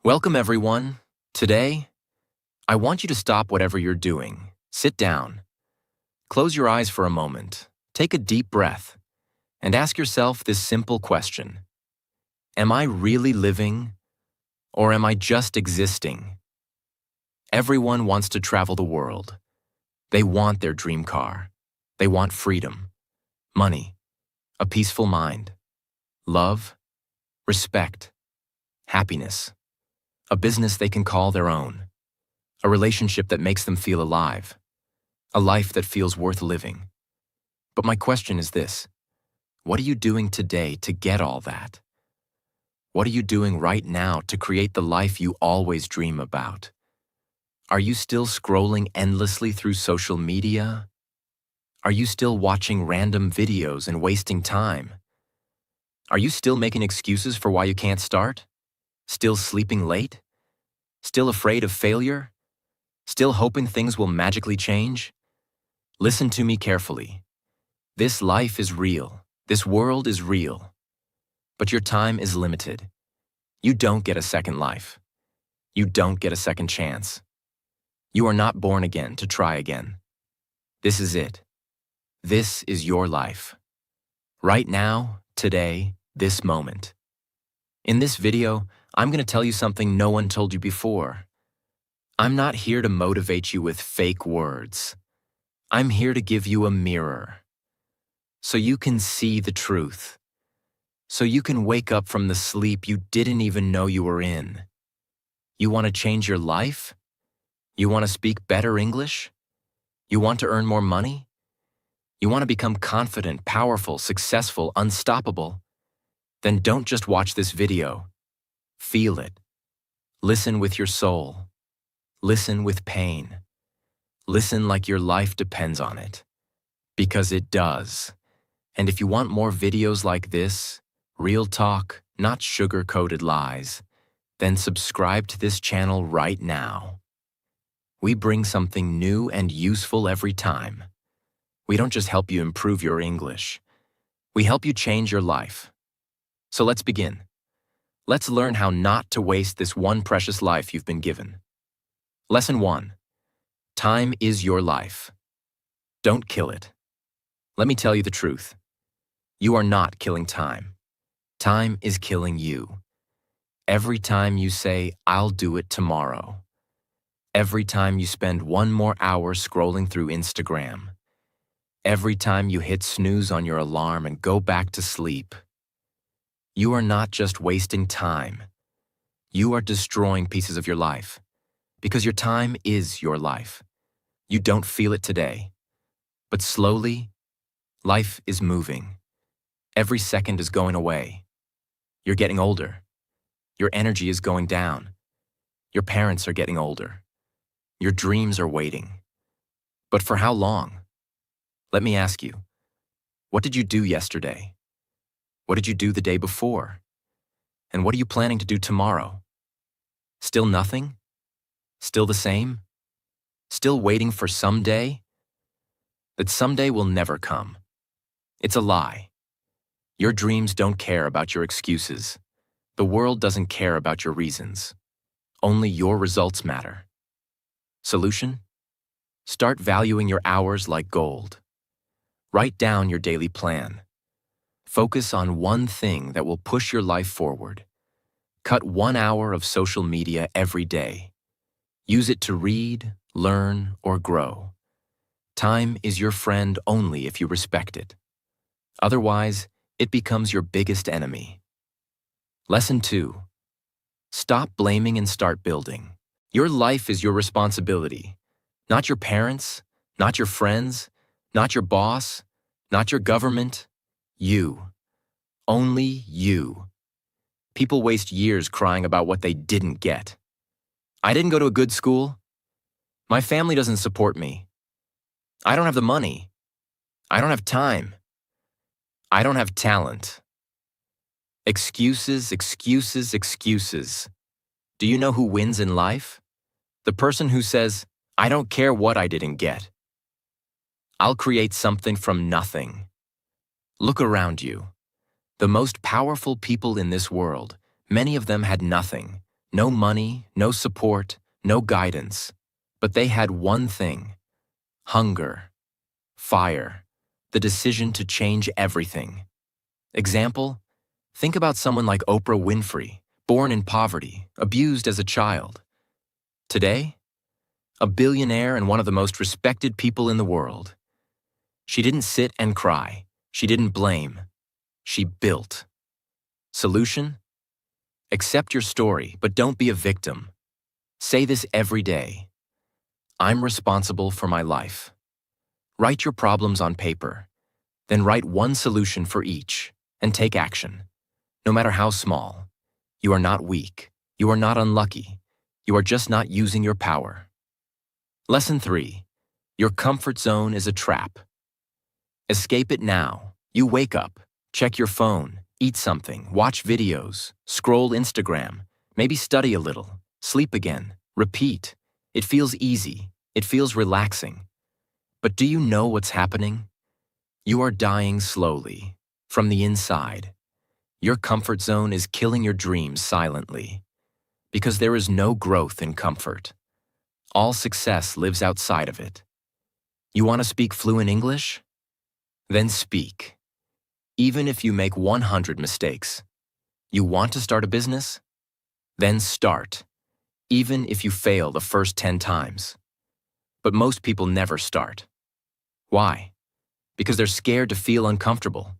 Welcome, everyone. Today, I want you to stop whatever you're doing. Sit down. Close your eyes for a moment. Take a deep breath and ask yourself this simple question. Am I really living, or am I just existing? Everyone wants to travel the world. They want their dream car. They want freedom, money, a peaceful mind, love, respect, happiness. A business they can call their own, a relationship that makes them feel alive, a life that feels worth living. But my question is this: what are you doing today to get all that? What are you doing right now to create the life you always dream about? Are you still scrolling endlessly through social media? Are you still watching random videos and wasting time? Are you still making excuses for why you can't start? Still sleeping late? Still afraid of failure? Still hoping things will magically change? Listen to me carefully. This life is real. This world is real. But your time is limited. You don't get a second life. You don't get a second chance. You are not born again to try again. This is it. This is your life. Right now, today, this moment. In this video, I'm going to tell you something no one told you before. I'm not here to motivate you with fake words. I'm here to give you a mirror, so you can see the truth, so you can wake up from the sleep you didn't even know you were in. You want to change your life? You want to speak better English? You want to earn more money? You want to become confident, powerful, successful, unstoppable? Then don't just watch this video. Feel it. Listen with your soul. Listen with pain. Listen like your life depends on it. Because it does. And if you want more videos like this, real talk, not sugar-coated lies, then subscribe to this channel right now. We bring something new and useful every time. We don't just help you improve your English. We help you change your life. So let's begin. Let's learn how not to waste this one precious life you've been given. Lesson 1. Time is your life. Don't kill it. Let me tell you the truth. You are not killing time. Time is killing you. Every time you say, "I'll do it tomorrow." Every time you spend one more hour scrolling through Instagram. Every time you hit snooze on your alarm and go back to sleep. You are not just wasting time. You are destroying pieces of your life, because your time is your life. You don't feel it today, but slowly, life is moving. Every second is going away. You're getting older. Your energy is going down. Your parents are getting older. Your dreams are waiting. But for how long? Let me ask you, what did you do yesterday? What did you do the day before? And what are you planning to do tomorrow? Still nothing? Still the same? Still waiting for someday? That someday will never come. It's a lie. Your dreams don't care about your excuses. The world doesn't care about your reasons. Only your results matter. Solution? Start valuing your hours like gold. Write down your daily plan. Focus on one thing that will push your life forward. Cut 1 hour of social media every day. Use it to read, learn, or grow. Time is your friend only if you respect it. Otherwise, it becomes your biggest enemy. Lesson 2. Stop blaming and start building. Your life is your responsibility. Not your parents, not your friends, not your boss, not your government. You. Only you. People waste years crying about what they didn't get. I didn't go to a good school. My family doesn't support me. I don't have the money. I don't have time. I don't have talent. Excuses, excuses, excuses. Do you know who wins in life? The person who says, "I don't care what I didn't get. I'll create something from nothing." Look around you. The most powerful people in this world, many of them had nothing, No money, no support, no guidance. But they had one thing: hunger, fire, the decision to change everything. Example: think about someone like Oprah Winfrey, born in poverty, abused as a child. Today, a billionaire and one of the most respected people in the world. She didn't sit and cry. She didn't blame. She built. Solution? Accept your story, but don't be a victim. Say this every day: I'm responsible for my life. Write your problems on paper. Then write one solution for each, and take action. No matter how small. You are not weak. You are not unlucky. You are just not using your power. Lesson 3. Your comfort zone is a trap. Escape it now. You wake up, check your phone, eat something, watch videos, scroll Instagram, maybe study a little, sleep again, repeat. It feels easy. It feels relaxing. But do you know what's happening? You are dying slowly, from the inside. Your comfort zone is killing your dreams silently. Because there is no growth in comfort. All success lives outside of it. You want to speak fluent English? Then speak. Even if you make 100 mistakes. You want to start a business? Then start. Even if you fail the first 10 times. But most people never start. Why? Because they're scared to feel uncomfortable.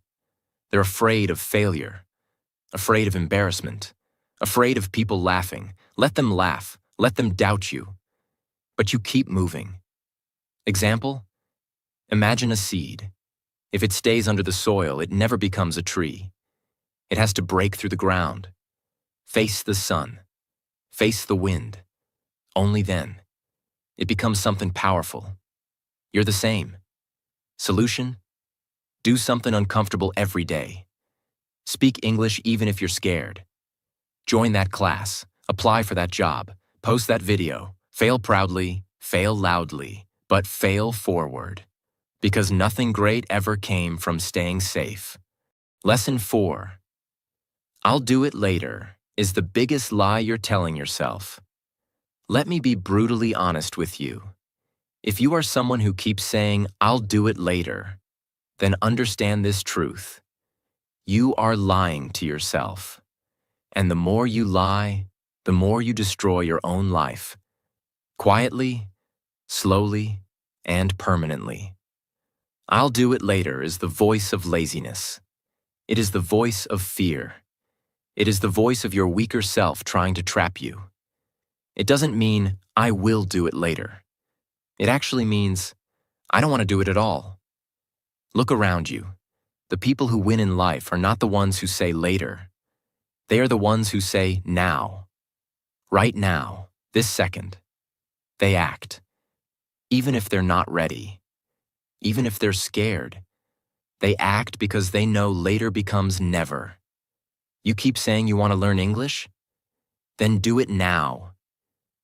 They're afraid of failure. Afraid of embarrassment. Afraid of people laughing. Let them laugh. Let them doubt you. But you keep moving. Example? Imagine a seed. If it stays under the soil, it never becomes a tree. It has to break through the ground. Face the sun. Face the wind. Only then. It becomes something powerful. You're the same. Solution? Do something uncomfortable every day. Speak English even if you're scared. Join that class. Apply for that job. Post that video. Fail proudly, fail loudly, but fail forward. Because nothing great ever came from staying safe. Lesson 4. I'll do it later is the biggest lie you're telling yourself. Let me be brutally honest with you. If you are someone who keeps saying, I'll do it later, then understand this truth. You are lying to yourself. And the more you lie, the more you destroy your own life. Quietly, slowly, and permanently. I'll do it later is the voice of laziness. It is the voice of fear. It is the voice of your weaker self trying to trap you. It doesn't mean, I will do it later. It actually means, I don't want to do it at all. Look around you. The people who win in life are not the ones who say later. They are the ones who say now. Right now, this second. They act. Even if they're not ready. Even if they're scared. They act because they know later becomes never. You keep saying you want to learn English? Then do it now.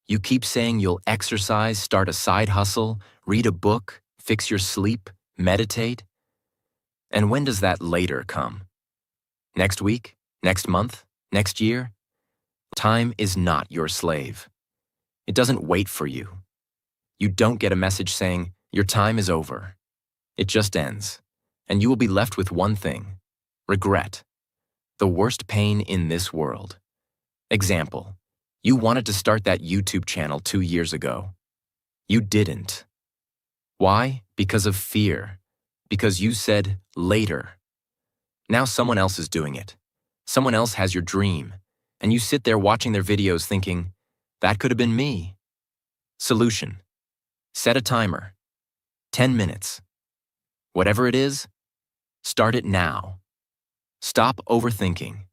You keep saying you'll exercise, start a side hustle, read a book, fix your sleep, meditate. And when does that later come? Next week? Next month? Next year? Time is not your slave. It doesn't wait for you. You don't get a message saying, your time is over. It just ends. And you will be left with one thing: regret. The worst pain in this world. Example: you wanted to start that YouTube channel 2 years ago. You didn't. Why? Because of fear. Because you said later. Now someone else is doing it. Someone else has your dream. And you sit there watching their videos thinking, that could have been me. Solution: set a timer. 10 minutes. Whatever it is, start it now. Stop overthinking.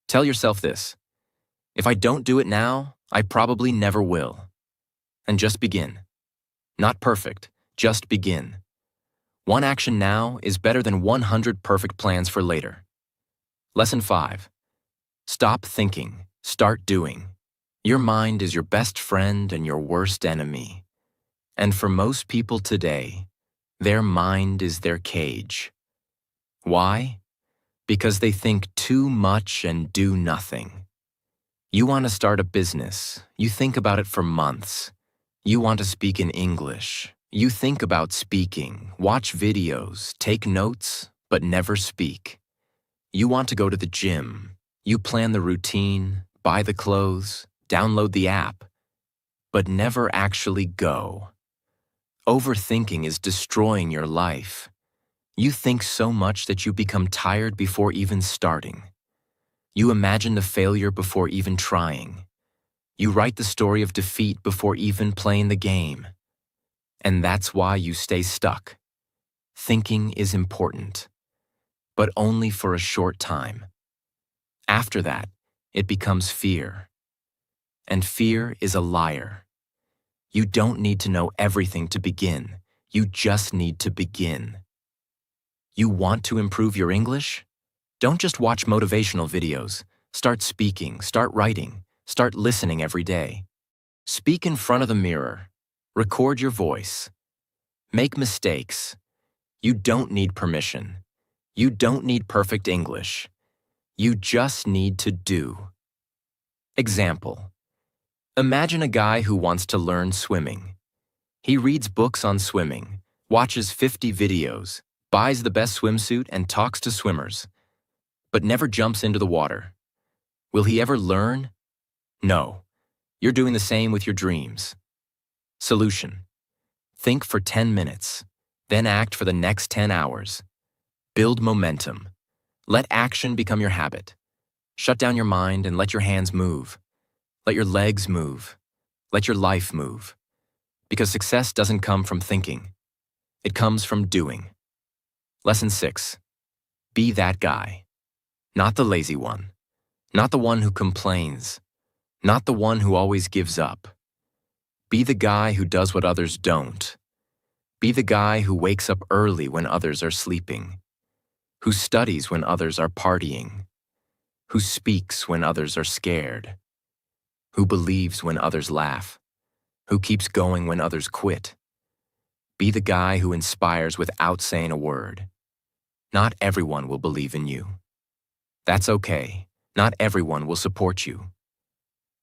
Tell yourself this: if I don't do it now, I probably never will. And just begin. Not perfect, just begin. One action now is better than 100 perfect plans for later. Lesson 5. Stop thinking, start doing. Your mind is your best friend and your worst enemy. And for most people today, their mind is their cage. Why? Because they think too much and do nothing. You want to start a business. You think about it for months. You want to speak in English. You think about speaking, watch videos, take notes, but never speak. You want to go to the gym. You plan the routine, buy the clothes, download the app, but never actually go. Overthinking is destroying your life. You think so much that you become tired before even starting. You imagine the failure before even trying. You write the story of defeat before even playing the game. And that's why you stay stuck. Thinking is important, but only for a short time. After that, it becomes fear. And fear is a liar. You don't need to know everything to begin. You just need to begin. You want to improve your English? Don't just watch motivational videos. Start speaking, start writing, start listening every day. Speak in front of the mirror. Record your voice. Make mistakes. You don't need permission. You don't need perfect English. You just need to do. Example. Imagine a guy who wants to learn swimming. He reads books on swimming, watches 50 videos, buys the best swimsuit and talks to swimmers, but never jumps into the water. Will he ever learn? No. You're doing the same with your dreams. Solution. Think for 10 minutes, then act for the next 10 hours. Build momentum. Let action become your habit. Shut down your mind and let your hands move. Let your legs move. Let your life move. Because success doesn't come from thinking. It comes from doing. Lesson 6. Be that guy. Not the lazy one. Not the one who complains. Not the one who always gives up. Be the guy who does what others don't. Be the guy who wakes up early when others are sleeping. Who studies when others are partying. Who speaks when others are scared. Who believes when others laugh. Who keeps going when others quit. Be the guy who inspires without saying a word. Not everyone will believe in you. That's okay. Not everyone will support you.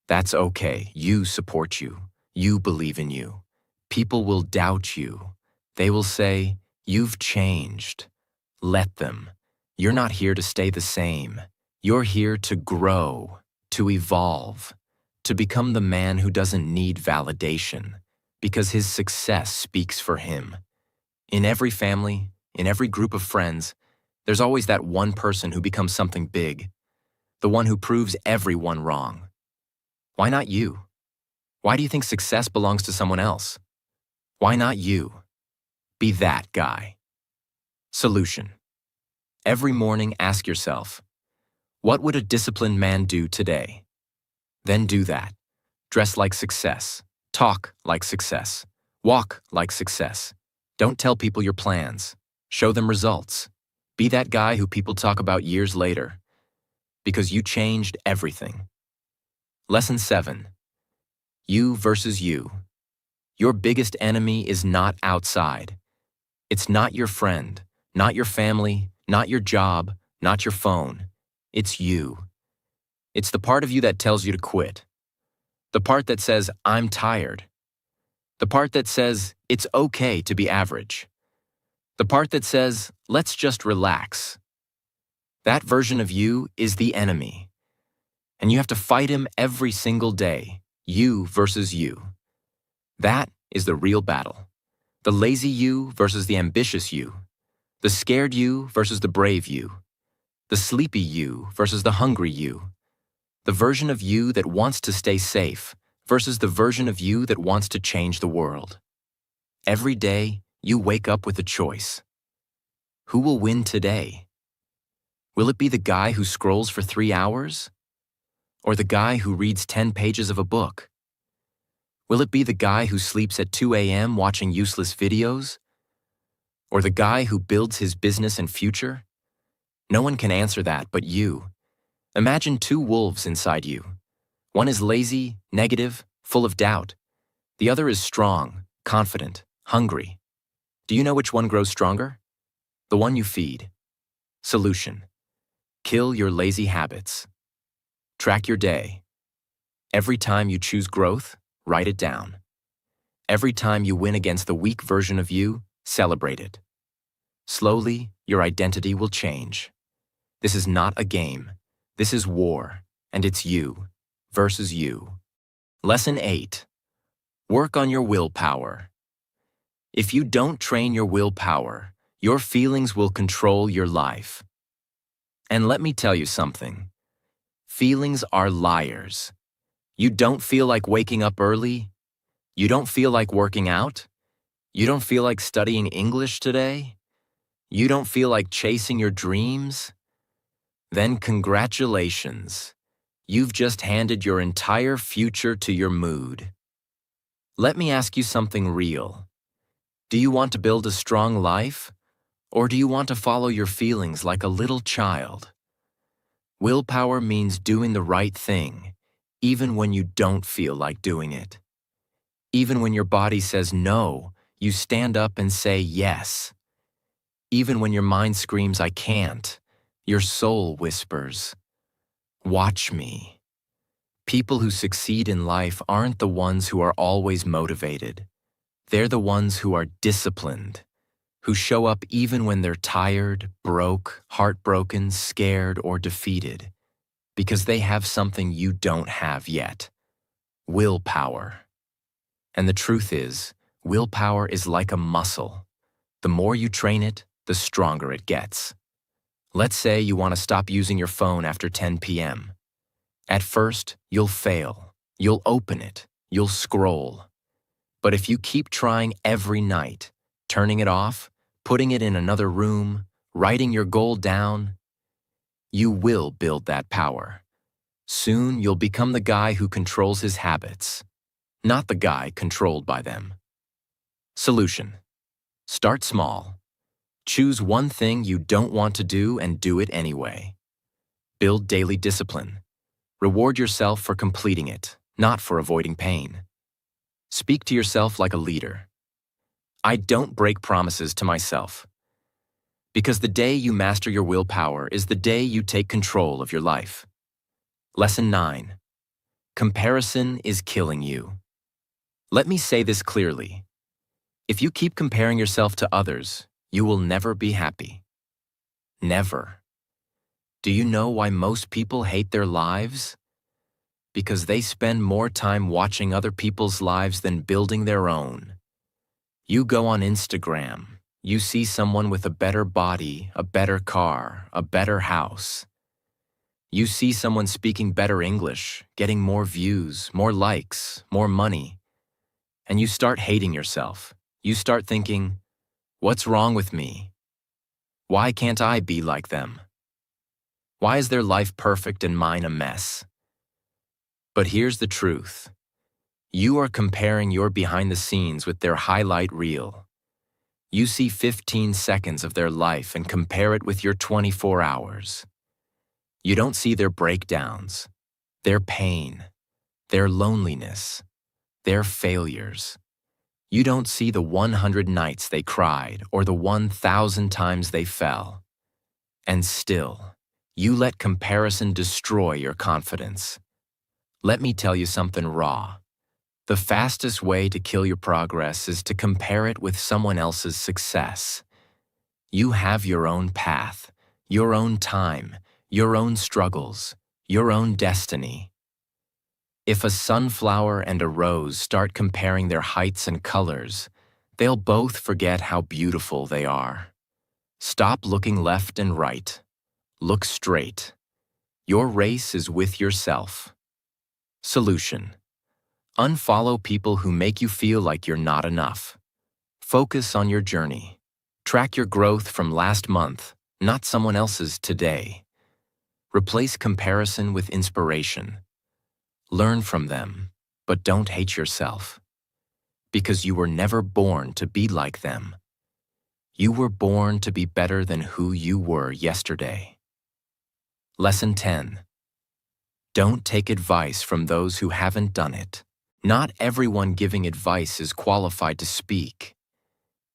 That's okay. You support you. You believe in you. People will doubt you. They will say, "You've changed." Let them. You're not here to stay the same. You're here to grow, to evolve, to become the man who doesn't need validation, because his success speaks for him. In every family, in every group of friends, there's always that one person who becomes something big, the one who proves everyone wrong. Why not you? Why do you think success belongs to someone else? Why not you? Be that guy. Solution. Every morning ask yourself, what would a disciplined man do today? Then do that. Dress like success. Talk like success. Walk like success. Don't tell people your plans. Show them results. Be that guy who people talk about years later. Because you changed everything. Lesson 7. You versus you. Your biggest enemy is not outside. It's not your friend, not your family, not your job, not your phone. It's you. It's the part of you that tells you to quit. The part that says, "I'm tired." The part that says, "It's okay to be average." The part that says, "Let's just relax." That version of you is the enemy. And you have to fight him every single day. You versus you. That is the real battle. The lazy you versus the ambitious you. The scared you versus the brave you. The sleepy you versus the hungry you. The version of you that wants to stay safe versus the version of you that wants to change the world. Every day, you wake up with a choice. Who will win today? Will it be the guy who scrolls for 3 hours? Or the guy who reads 10 pages of a book? Will it be the guy who sleeps at 2 a.m. watching useless videos? Or the guy who builds his business and future? No one can answer that but you. Imagine 2 wolves inside you. One is lazy, negative, full of doubt. The other is strong, confident, hungry. Do you know which one grows stronger? The one you feed. Solution. Kill your lazy habits. Track your day. Every time you choose growth, write it down. Every time you win against the weak version of you, celebrate it. Slowly, your identity will change. This is not a game. This is war, and it's you versus you. Lesson 8. Work on your willpower. If you don't train your willpower, your feelings will control your life. And let me tell you something. Feelings are liars. You don't feel like waking up early? You don't feel like working out? You don't feel like studying English today? You don't feel like chasing your dreams? Then congratulations. You've just handed your entire future to your mood. Let me ask you something real. Do you want to build a strong life? Or do you want to follow your feelings like a little child? Willpower means doing the right thing, even when you don't feel like doing it. Even when your body says no, you stand up and say yes. Even when your mind screams, I can't, your soul whispers, watch me. People who succeed in life aren't the ones who are always motivated. They're the ones who are disciplined, who show up even when they're tired, broke, heartbroken, scared, or defeated, because they have something you don't have yet: willpower. And the truth is, willpower is like a muscle. The more you train it, the stronger it gets. Let's say you want to stop using your phone after 10 p.m. At first, you'll fail. You'll open it. You'll scroll. But if you keep trying every night, turning it off, putting it in another room, writing your goal down, you will build that power. Soon, you'll become the guy who controls his habits, not the guy controlled by them. Solution: start small. Choose one thing you don't want to do and do it anyway. Build daily discipline. Reward yourself for completing it, not for avoiding pain. Speak to yourself like a leader. I don't break promises to myself. Because the day you master your willpower is the day you take control of your life. Lesson 9. Comparison is killing you. Let me say this clearly. If you keep comparing yourself to others, you will never be happy. Never. Do you know why most people hate their lives? Because they spend more time watching other people's lives than building their own. You go on Instagram, you see someone with a better body, a better car, a better house. You see someone speaking better English, getting more views, more likes, more money. And you start hating yourself. You start thinking, what's wrong with me? Why can't I be like them? Why is their life perfect and mine a mess? But here's the truth. You are comparing your behind the scenes with their highlight reel. You see 15 seconds of their life and compare it with your 24 hours. You don't see their breakdowns, their pain, their loneliness, their failures. You don't see the 100 nights they cried or the 1,000 times they fell. And still, you let comparison destroy your confidence. Let me tell you something raw. The fastest way to kill your progress is to compare it with someone else's success. You have your own path, your own time, your own struggles, your own destiny. If a sunflower and a rose start comparing their heights and colors, they'll both forget how beautiful they are. Stop looking left and right. Look straight. Your race is with yourself. Solution: unfollow people who make you feel like you're not enough. Focus on your journey. Track your growth from last month, not someone else's today. Replace comparison with inspiration. Learn from them, but don't hate yourself. Because you were never born to be like them. You were born to be better than who you were yesterday. Lesson 10. Don't take advice from those who haven't done it. Not everyone giving advice is qualified to speak.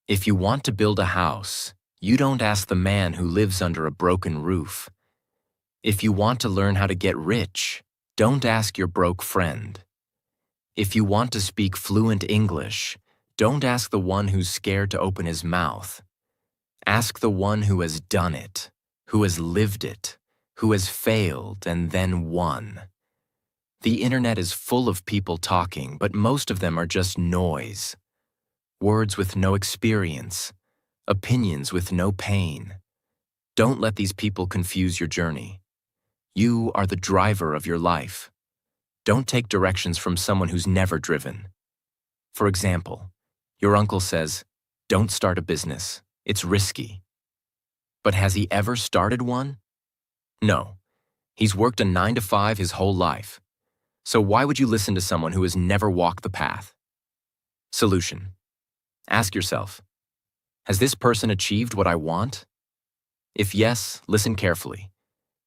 If you want to build a house, you don't ask the man who lives under a broken roof. If you want to learn how to get rich, Don't ask your broke friend. If you want to speak fluent English, don't ask the one who's scared to open his mouth. Ask the one who has done it, who has lived it, who has failed and then won. The internet is full of people talking, but most of them are just noise. Words with no experience, opinions with no pain. Don't let these people confuse your journey. You are the driver of your life. Don't take directions from someone who's never driven. For example, your uncle says, "Don't start a business. It's risky." But has he ever started one? No. He's worked a 9-to-5 his whole life. So why would you listen to someone who has never walked the path? Solution. Ask yourself, has this person achieved what I want? If yes, listen carefully.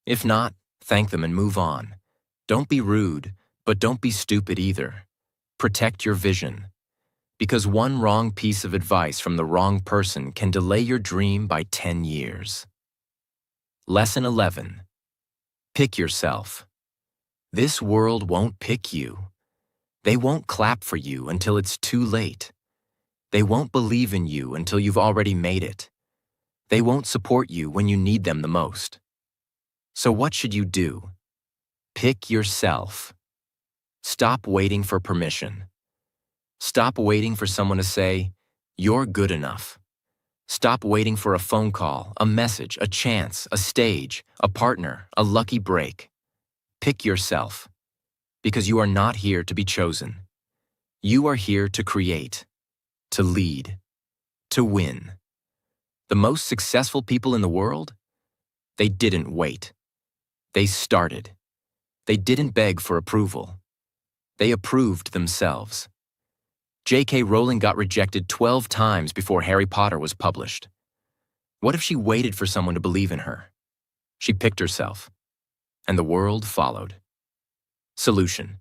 If not, thank them and move on. Don't be rude, but don't be stupid either. Protect your vision. Because one wrong piece of advice from the wrong person can delay your dream by 10 years. Lesson 11. Pick yourself. This world won't pick you. They won't clap for you until it's too late. They won't believe in you until you've already made it. They won't support you when you need them the most. So what should you do? Pick yourself. Stop waiting for permission. Stop waiting for someone to say, "You're good enough." Stop waiting for a phone call, a message, a chance, a stage, a partner, a lucky break. Pick yourself, because you are not here to be chosen. You are here to create, to lead, to win. The most successful people in the world? They didn't wait. They started. They didn't beg for approval. They approved themselves. J.K. Rowling got rejected 12 times before Harry Potter was published. What if she waited for someone to believe in her? She picked herself, and the world followed. Solution.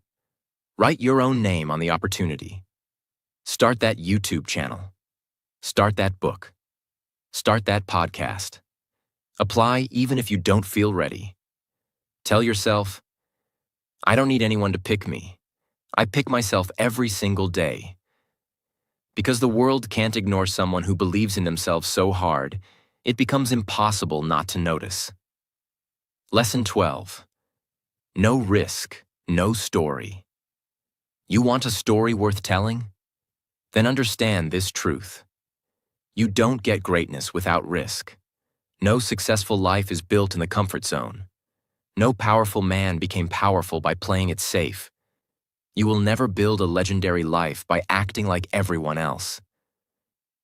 Write your own name on the opportunity. Start that YouTube channel. Start that book. Start that podcast. Apply even if you don't feel ready. Tell yourself, I don't need anyone to pick me. I pick myself every single day. Because the world can't ignore someone who believes in themselves so hard, it becomes impossible not to notice. Lesson 12. No risk, no story. You want a story worth telling? Then understand this truth. You don't get greatness without risk. No successful life is built in the comfort zone. No powerful man became powerful by playing it safe. You will never build a legendary life by acting like everyone else.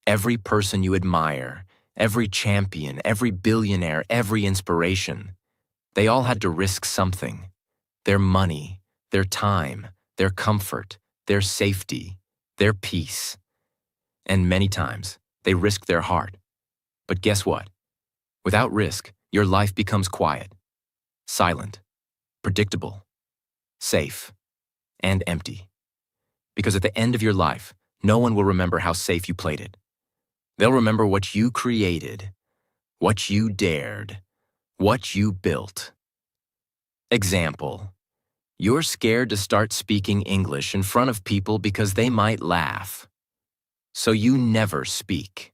Every person you admire, every champion, every billionaire, every inspiration, they all had to risk something. Their money, their time, their comfort, their safety, their peace. And many times, they risked their heart. But guess what? Without risk, your life becomes quiet, silent, predictable, safe, and empty. Because at the end of your life, no one will remember how safe you played it. They'll remember what you created, what you dared, what you built. Example. You're scared to start speaking English in front of people because they might laugh. So you never speak.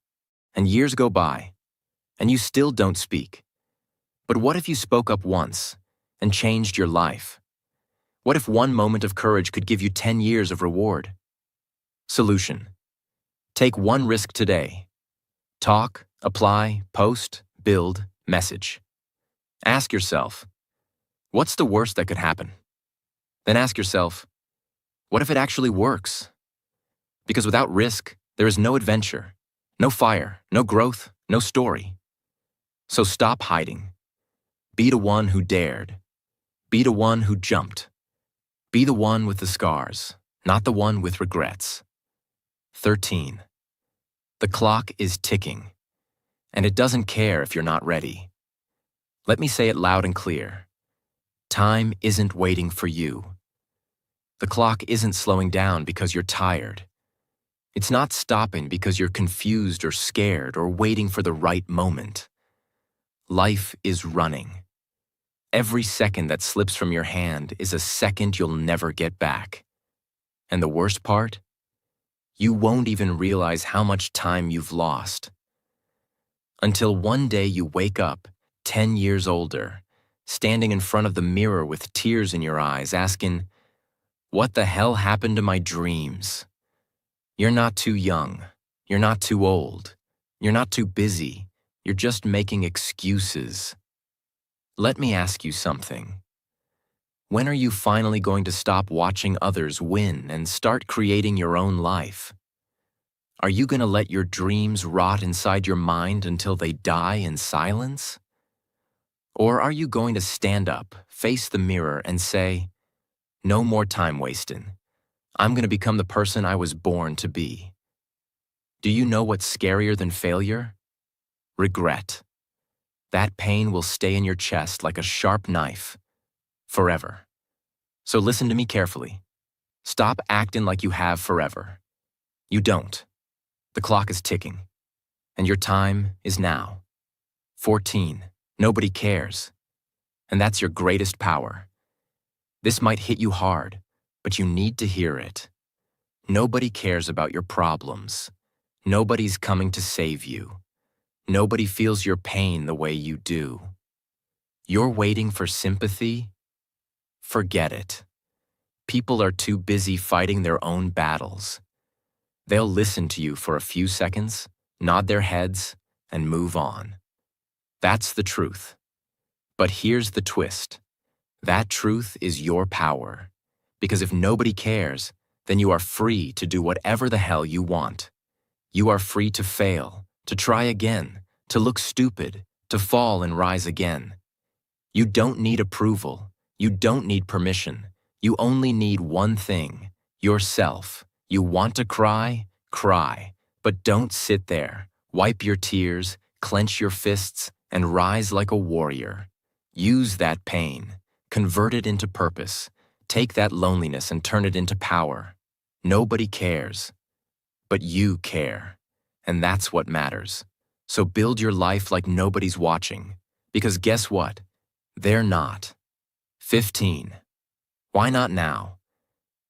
And years go by, and you still don't speak. But what if you spoke up once and changed your life? What if one moment of courage could give you 10 years of reward? Solution. Take one risk today. Talk, apply, post, build, message. Ask yourself, what's the worst that could happen? Then ask yourself, what if it actually works? Because without risk, there is no adventure, no fire, no growth, no story. So stop hiding. Be the one who dared. Be the one who jumped. Be the one with the scars, not the one with regrets. 13. The clock is ticking, and it doesn't care if you're not ready. Let me say it loud and clear. Time isn't waiting for you. The clock isn't slowing down because you're tired. It's not stopping because you're confused or scared or waiting for the right moment. Life is running. Every second that slips from your hand is a second you'll never get back. And the worst part? You won't even realize how much time you've lost. Until one day you wake up, 10 years older, standing in front of the mirror with tears in your eyes, asking, "What the hell happened to my dreams?" You're not too young. You're not too old. You're not too busy. You're just making excuses. Let me ask you something. When are you finally going to stop watching others win and start creating your own life? Are you going to let your dreams rot inside your mind until they die in silence? Or are you going to stand up, face the mirror, and say, "No more time wasting. I'm going to become the person I was born to be"? Do you know what's scarier than failure? Regret. That pain will stay in your chest like a sharp knife, forever. So listen to me carefully. Stop acting like you have forever. You don't. The clock is ticking, and your time is now. 14. Nobody cares. And that's your greatest power. This might hit you hard, but you need to hear it. Nobody cares about your problems. Nobody's coming to save you. Nobody feels your pain the way you do. You're waiting for sympathy? Forget it. People are too busy fighting their own battles. They'll listen to you for a few seconds, nod their heads, and move on. That's the truth. But here's the twist. That truth is your power. Because if nobody cares, then you are free to do whatever the hell you want. You are free to fail, to try again, to look stupid, to fall and rise again. You don't need approval. You don't need permission. You only need one thing, yourself. You want to cry? Cry. But don't sit there. Wipe your tears, clench your fists, and rise like a warrior. Use that pain. Convert it into purpose. Take that loneliness and turn it into power. Nobody cares. But you care. And that's what matters. So build your life like nobody's watching. Because guess what? They're not. 15. Why not now?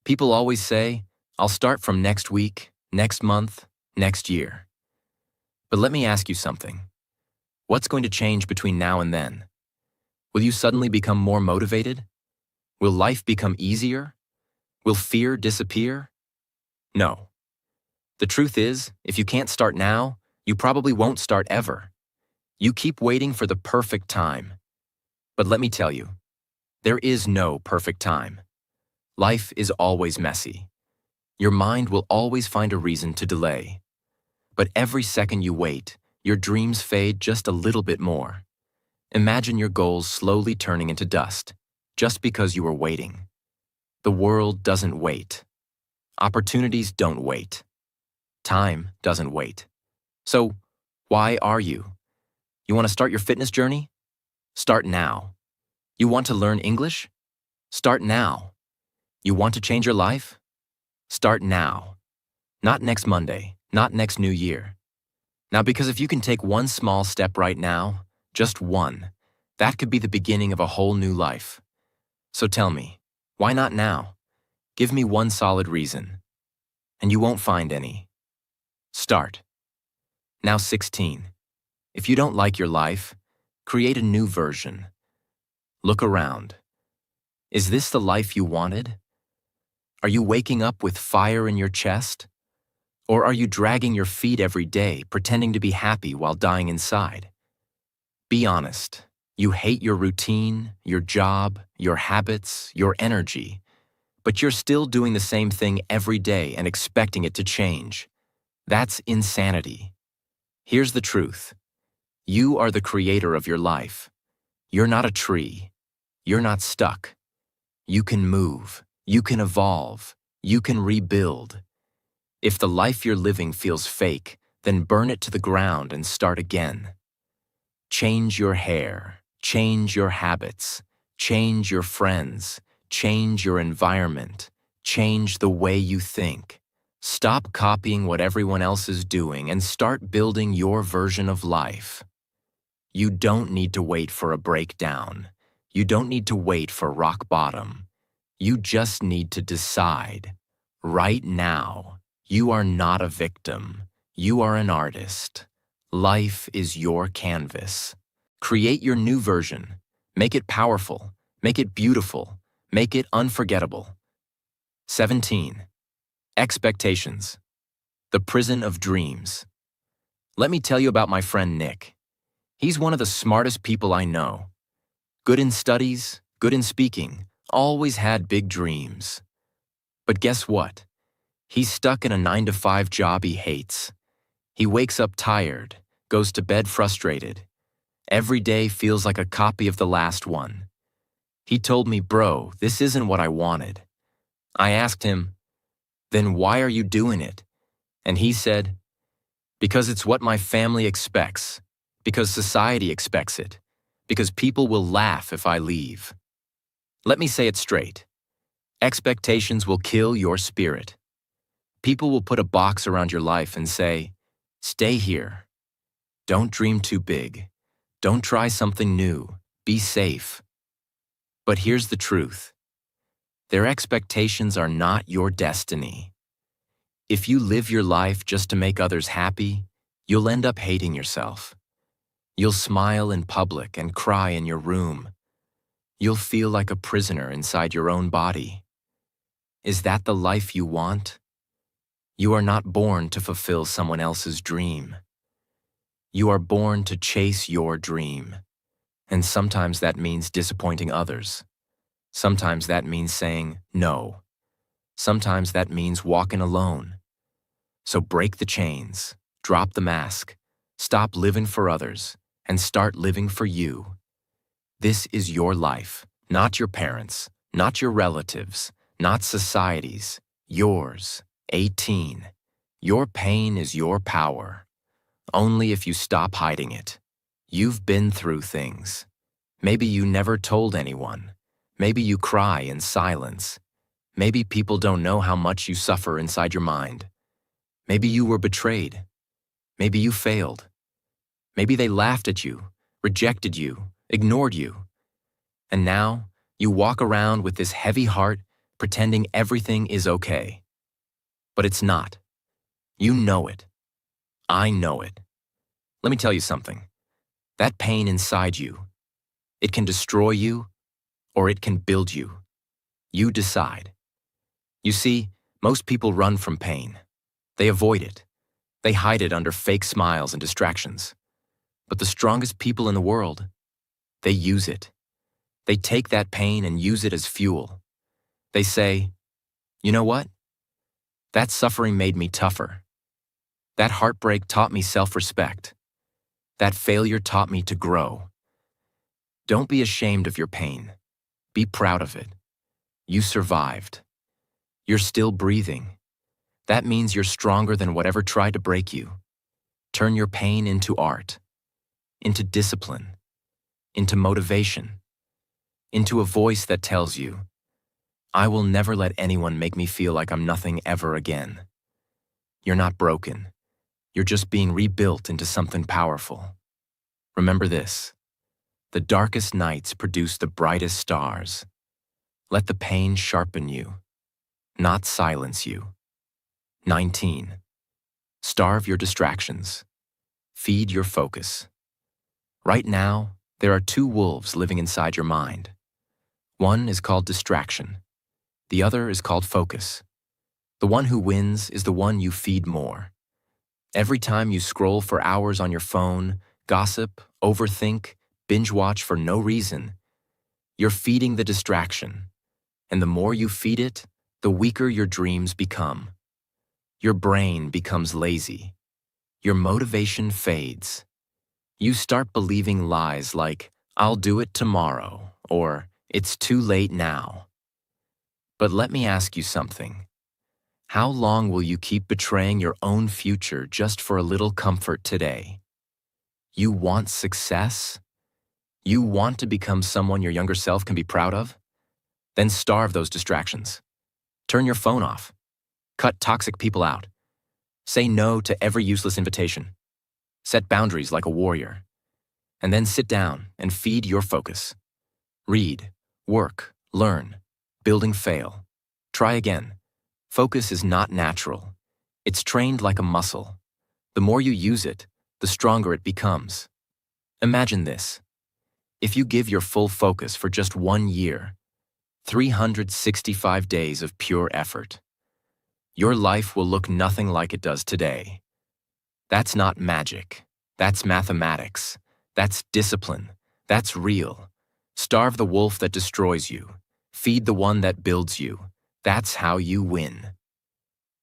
People always say, "I'll start from next week, next month, next year." But let me ask you something. What's going to change between now and then? Will you suddenly become more motivated? Will life become easier? Will fear disappear? No. The truth is, if you can't start now, you probably won't start ever. You keep waiting for the perfect time. But let me tell you, there is no perfect time. Life is always messy. Your mind will always find a reason to delay. But every second you wait, your dreams fade just a little bit more. Imagine your goals slowly turning into dust, just because you were waiting. The world doesn't wait. Opportunities don't wait. Time doesn't wait. So, why are you? You want to start your fitness journey? Start now. You want to learn English? Start now. You want to change your life? Start now. Not next Monday, not next New Year. Now, because if you can take one small step right now, just one, that could be the beginning of a whole new life. So tell me, why not now? Give me one solid reason. And you won't find any. Start. Now 16. If you don't like your life, create a new version. Look around. Is this the life you wanted? Are you waking up with fire in your chest? Or are you dragging your feet every day, pretending to be happy while dying inside? Be honest. You hate your routine, your job, your habits, your energy, but you're still doing the same thing every day and expecting it to change. That's insanity. Here's the truth. You are the creator of your life. You're not a tree. You're not stuck. You can move. You can evolve. You can rebuild. If the life you're living feels fake, then burn it to the ground and start again. Change your hair. Change your habits. Change your friends. Change your environment. Change the way you think. Stop copying what everyone else is doing and start building your version of life. You don't need to wait for a breakdown. You don't need to wait for rock bottom. You just need to decide. Right now, you are not a victim. You are an artist. Life is your canvas. Create your new version. Make it powerful. Make it beautiful. Make it unforgettable. 17. Expectations. The prison of dreams. Let me tell you about my friend Nick. He's one of the smartest people I know. Good in studies, good in speaking, always had big dreams. But guess what? He's stuck in a 9-to-5 job he hates. He wakes up tired, goes to bed frustrated. Every day feels like a copy of the last one. He told me, "Bro, this isn't what I wanted." I asked him, "Then why are you doing it?" And he said, "Because it's what my family expects, because society expects it, because people will laugh if I leave." Let me say it straight. Expectations will kill your spirit. People will put a box around your life and say, "Stay here. Don't dream too big. Don't try something new. Be safe." But here's the truth. Their expectations are not your destiny. If you live your life just to make others happy, you'll end up hating yourself. You'll smile in public and cry in your room. You'll feel like a prisoner inside your own body. Is that the life you want? You are not born to fulfill someone else's dream. You are born to chase your dream. And sometimes that means disappointing others. Sometimes that means saying no. Sometimes that means walking alone. So break the chains, drop the mask, stop living for others, and start living for you. This is your life, not your parents', not your relatives', not society's, yours. 18. Your pain is your power. Only if you stop hiding it. You've been through things. Maybe you never told anyone. Maybe you cry in silence. Maybe people don't know how much you suffer inside your mind. Maybe you were betrayed. Maybe you failed. Maybe they laughed at you, rejected you, ignored you. And now you walk around with this heavy heart, pretending everything is okay. But it's not. You know it. I know it. Let me tell you something. That pain inside you, it can destroy you or it can build you. You decide. You see, most people run from pain. They avoid it. They hide it under fake smiles and distractions. But the strongest people in the world, they use it. They take that pain and use it as fuel. They say, "You know what? That suffering made me tougher. That heartbreak taught me self-respect. That failure taught me to grow." Don't be ashamed of your pain. Be proud of it. You survived. You're still breathing. That means you're stronger than whatever tried to break you. Turn your pain into art, into discipline, into motivation, into a voice that tells you, "I will never let anyone make me feel like I'm nothing ever again." You're not broken. You're just being rebuilt into something powerful. Remember this. The darkest nights produce the brightest stars. Let the pain sharpen you, not silence you. 19. Starve your distractions. Feed your focus. Right now, there are two wolves living inside your mind. One is called distraction. The other is called focus. The one who wins is the one you feed more. Every time you scroll for hours on your phone, gossip, overthink, binge watch for no reason, you're feeding the distraction. And the more you feed it, the weaker your dreams become. Your brain becomes lazy. Your motivation fades. You start believing lies like, "I'll do it tomorrow," or "It's too late now." But let me ask you something. How long will you keep betraying your own future just for a little comfort today? You want success? You want to become someone your younger self can be proud of? Then starve those distractions. Turn your phone off. Cut toxic people out. Say no to every useless invitation. Set boundaries like a warrior. And then sit down and feed your focus. Read, work, learn, building fail. Try again. Focus is not natural. It's trained like a muscle. The more you use it, the stronger it becomes. Imagine this. If you give your full focus for just 1 year, 365 days of pure effort, your life will look nothing like it does today. That's not magic. That's mathematics. That's discipline. That's real. Starve the wolf that destroys you. Feed the one that builds you. That's how you win.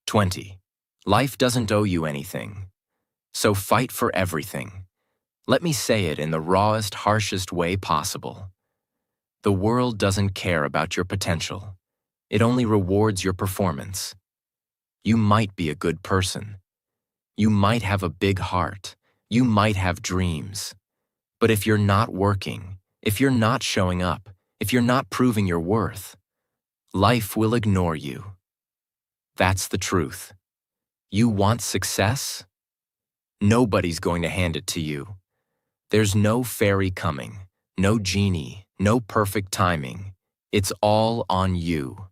20. Life doesn't owe you anything. So fight for everything. Let me say it in the rawest, harshest way possible. The world doesn't care about your potential. It only rewards your performance. You might be a good person. You might have a big heart. You might have dreams. But if you're not working, if you're not showing up, if you're not proving your worth, life will ignore you. That's the truth. You want success? Nobody's going to hand it to you. There's no fairy coming, no genie, no perfect timing. It's all on you.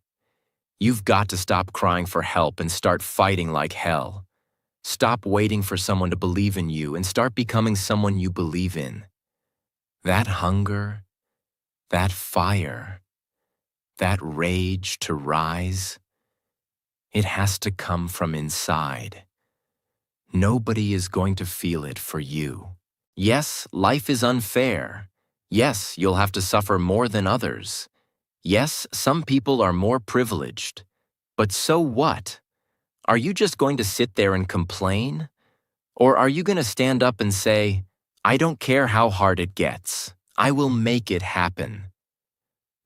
You've got to stop crying for help and start fighting like hell. Stop waiting for someone to believe in you and start becoming someone you believe in. That hunger, that fire, that rage to rise, it has to come from inside. Nobody is going to feel it for you. Yes, life is unfair. Yes, you'll have to suffer more than others. Yes, some people are more privileged. But so what? Are you just going to sit there and complain? Or are you going to stand up and say, I don't care how hard it gets. I will make it happen.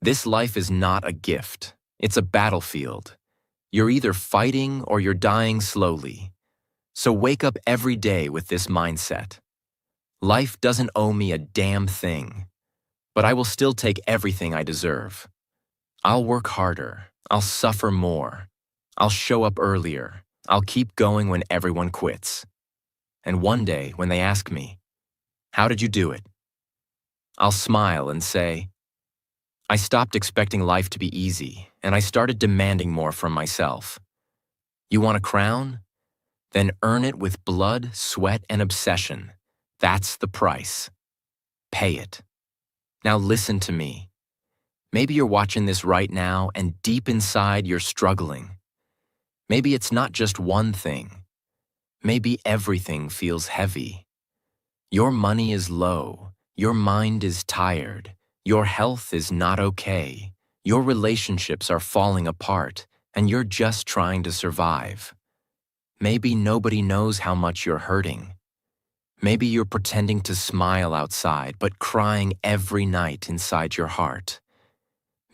This life is not a gift. It's a battlefield. You're either fighting or you're dying slowly. So wake up every day with this mindset. Life doesn't owe me a damn thing, but I will still take everything I deserve. I'll work harder. I'll suffer more. I'll show up earlier. I'll keep going when everyone quits. And one day, when they ask me, how did you do it? I'll smile and say, I stopped expecting life to be easy, and I started demanding more from myself. You want a crown? Then earn it with blood, sweat, and obsession. That's the price. Pay it. Now listen to me. Maybe you're watching this right now, and deep inside you're struggling. Maybe it's not just one thing. Maybe everything feels heavy. Your money is low. Your mind is tired. Your health is not okay. Your relationships are falling apart, and you're just trying to survive. Maybe nobody knows how much you're hurting. Maybe you're pretending to smile outside, but crying every night inside your heart.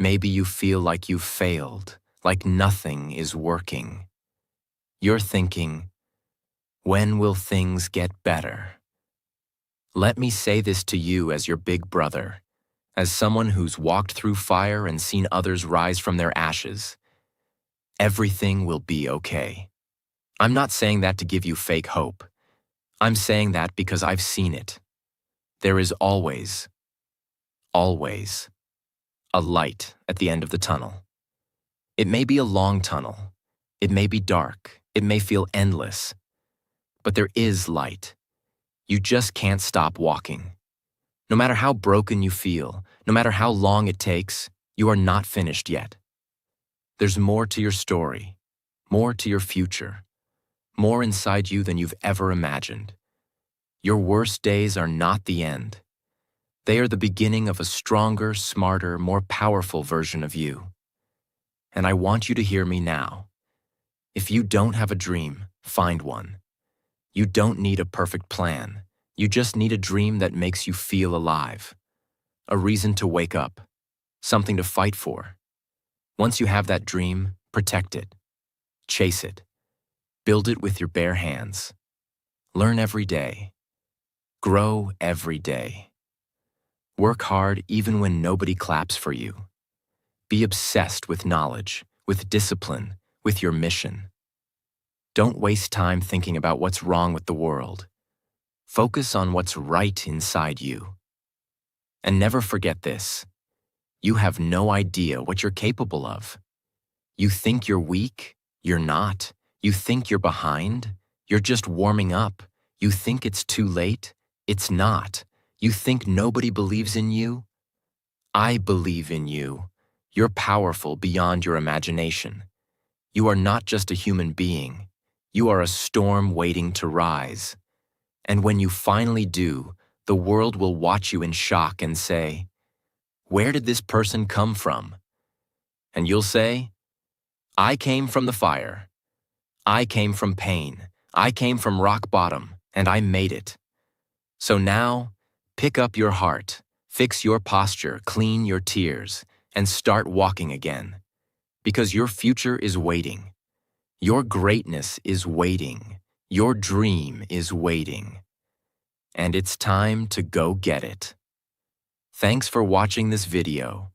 Maybe you feel like you've failed, like nothing is working. You're thinking, when will things get better? Let me say this to you as your big brother, as someone who's walked through fire and seen others rise from their ashes. Everything will be okay. I'm not saying that to give you fake hope. I'm saying that because I've seen it. There is always a light at the end of the tunnel. It may be a long tunnel. It may be dark. It may feel endless. But there is light. You just can't stop walking. No matter how broken you feel, no matter how long it takes, you are not finished yet. There's more to your story, more to your future, more inside you than you've ever imagined. Your worst days are not the end. They are the beginning of a stronger, smarter, more powerful version of you. And I want you to hear me now. If you don't have a dream, find one. You don't need a perfect plan. You just need a dream that makes you feel alive. A reason to wake up. Something to fight for. Once you have that dream, protect it. Chase it. Build it with your bare hands. Learn every day. Grow every day. Work hard even when nobody claps for you. Be obsessed with knowledge, with discipline, with your mission. Don't waste time thinking about what's wrong with the world. Focus on what's right inside you. And never forget this. You have no idea what you're capable of. You think you're weak? You're not. You think you're behind? You're just warming up. You think it's too late? It's not. You think nobody believes in you? I believe in you. You're powerful beyond your imagination. You are not just a human being. You are a storm waiting to rise. And when you finally do, the world will watch you in shock and say, "Where did this person come from?" And you'll say, "I came from the fire. I came from pain. I came from rock bottom, and I made it." So now, pick up your heart, fix your posture, clean your tears, and start walking again. Because your future is waiting. Your greatness is waiting. Your dream is waiting. And it's time to go get it. Thanks for watching this video.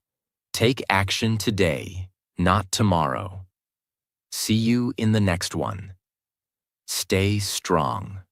Take action today, not tomorrow. See you in the next one. Stay strong.